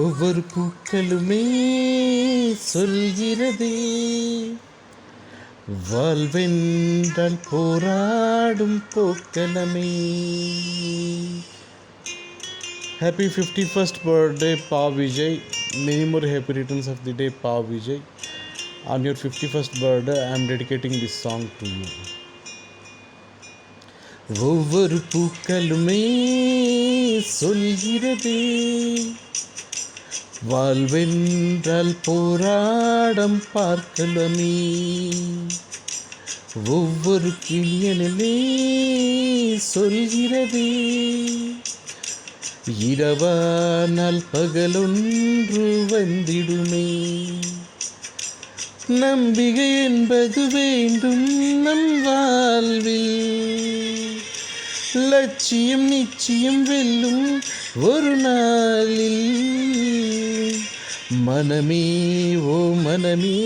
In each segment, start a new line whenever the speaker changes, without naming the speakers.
ஒவ்வொரு பூக்களுமே சொல்கிறதே, வாழ்வென்றால் போராடும் போக்கலமே. Happy 51st birthday, Pa Vijay. Many more happy returns of the day, Pa Vijay. On your 51st birthday, I am dedicating this song to you. ஒவ்வொரு பூக்களுமே சொல்கிறதே, வாழ்வென்றால் போராடம் பார்க்கலமே. ஒவ்வொரு கிளியனிலே சொல்கிறதே, இரவானால் பகலொன்று வந்திடுமே. நம்பிக்கை என்பது வேண்டும் நம் வாழ்வில், லட்சியம் நிச்சயம் வெல்லும் ஒரு நாளில். மனமே ஓ மனமே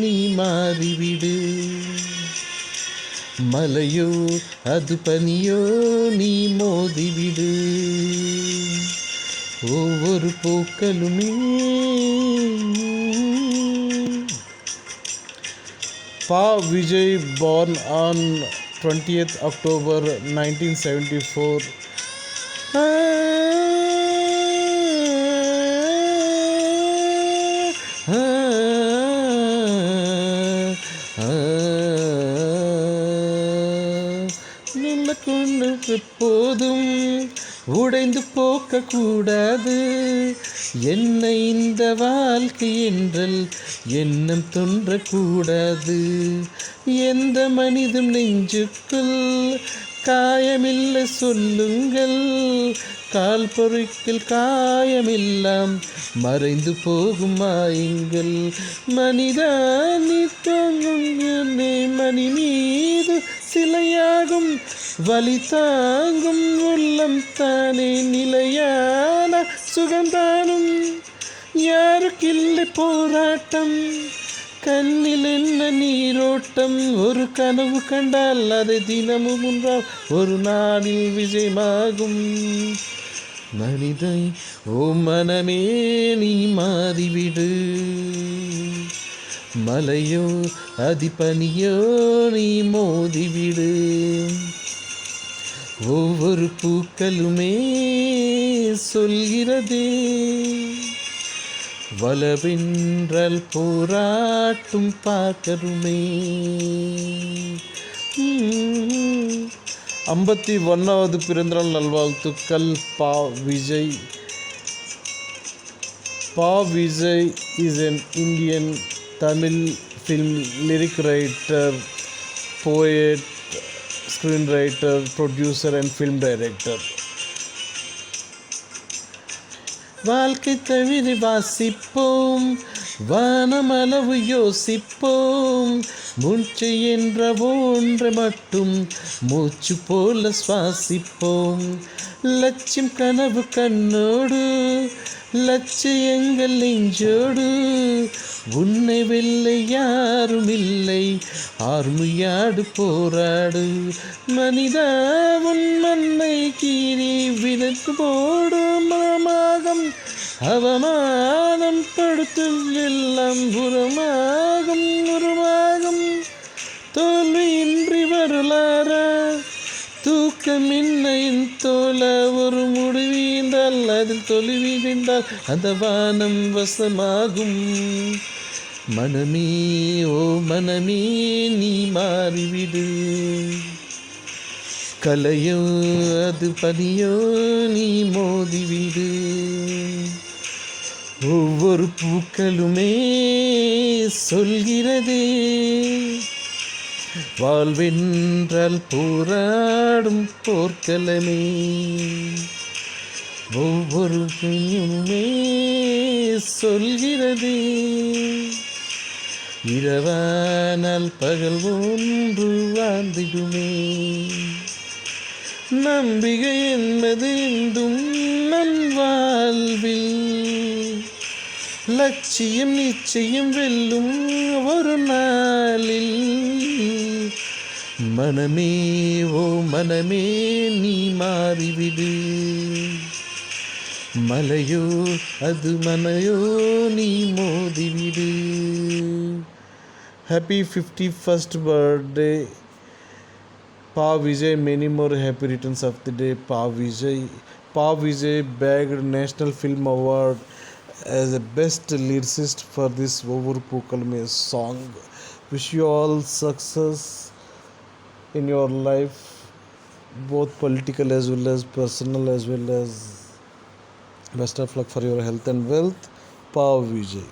நீ மாறிவிடு, மலையோ அது பனியோ நீ மோதிவிடு. ஒவ்வொரு பூக்களுமே. Pa Vijay, born on 20th October 1974. எப்போதும் உடைந்து போக்க கூடாது, என்னை இந்த வாழ்க்கை என்றல் எண்ணம் தோன்றக்கூடாது. எந்த மனிதம் நெஞ்சுக்குள் காயமில்லை சொல்லுங்கள், கால் பொறுக்கில் காயமில்லாம் மறைந்து போகும் மாயுங்கள். மனிதா நீ தோன்றும் என்னை மணி மீது சிலையாகும், வலி தாங்கும் உள்ளம் தானே நிலையான சுகந்தானும். யாருக்கில்லை போராட்டம், கண்ணில் என்ன நீரோட்டம். ஒரு கனவு கண்டால் அதை தினமும் ஒன்றால் ஒரு நாளில் விஜயமாகும். மனிதை ஓ மனமே நீ மாறிவிடு, மலையோ அதிபனியோ நீ மோதிவிடு. ஒவ்வொரு பூக்களுமே சொல்கிறதே, வளவென்றால் போராட்டும் பார்க்கருமே. 51வது பிறந்தநாள் நல்வாழ்த்துக்கள் பா Vijay. Pa Vijay is an Indian Tamil film lyric writer, poet, screenwriter, producer and film director. வாழ்க்கை தவிர வாசிப்போம், வானமளவு யோசிப்போம். மூச்சு என்ற ஒன்றை மட்டும் மூச்சு போல சுவாசிப்போம். லட்சியம் கனவு கண்ணோடு, லட்சியங்கள் நெஞ்சோடு. உன்னை வெல்லை யாரும் இல்லை, ஆர்மியாடு போராடு. மனிதா உன் மண்ணை கீறி விதற்கு போடும் மனமாகும். அவமானம் படுத்தும் எல்லாம் உரமாகும் உருமாகும். தோல்வியின்றி வரலாறா, தூக்கமின்னையின் தோல. ஒரு முடிவீந்தால் அதில் தொலைவிந்தால் அந்த வானம் வசமாகும். மனமே ஓ மனமே நீ மாறிவிடு, கலையோ அது பனியோ நீ மோதிவிடு. ஒவ்வொரு பூக்களுமே சொல்கிறதே, வாழ்வென்றால் போராடும் போர்க்களமே. ஒவ்வொரு பெண்ணுமே சொல்கிறதே, இரவானால் பகல் ஒன்று வாழ்ந்திடுமே. நம்பிக்கை என்பது என்றும் நம் வாழ்வில், லட்சியம் நிச்சயம் வெல்லும் ஒரு நாளில். மனமே ஓ மனமே நீ மாறிவிடு, மலையோ அது மனையோ நீ மோதிவிடு. Happy 51st birthday Pa Vijay. Many more happy returns of the day Pa Vijay. Pa Vijay bagged National Film Award as a best lyricist for this Over Pukalme song. Wish you all success in your life, both political as well as personal, as well as best of luck for your health and wealth. Pa Vijay.